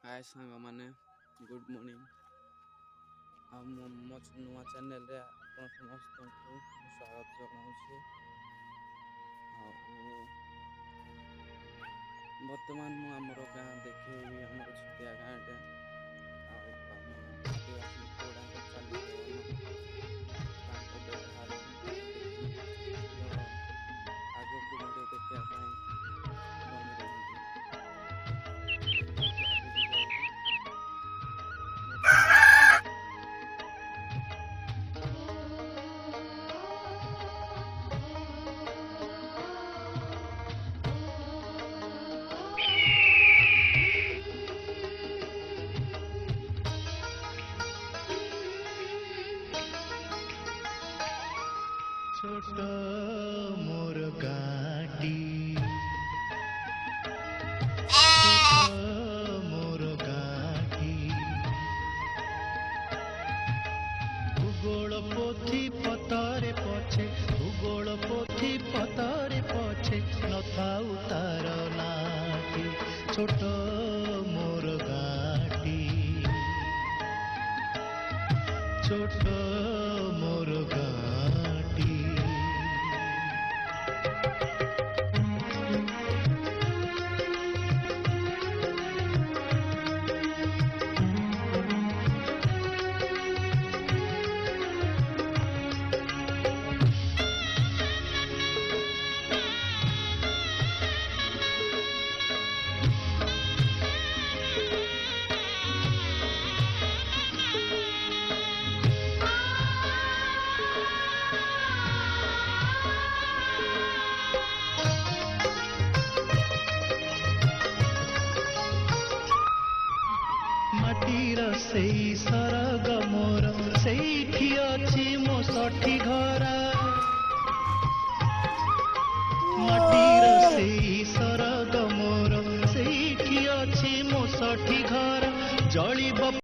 हाय सांग मैंने good morning मो नुआ चैनल रे आपण समस्त को स्वागत जनाऊँ। बर्तमान मु आमर गाँ देखेबी आमर छोटिया गाँटे आदिवासी लोक चालीचलन तो आगे को वीडियो देखा बनी रही। छोट मोर गाटी मोर गाटी भूगोल पोथी पतरे पछे भूगोल पोथी पतरे पछे नथाउ तार नाटी छोट मोर गाटी छोट मोर गाटी। माटीर सेई सरग मोर सेठी अछि मो सठी घर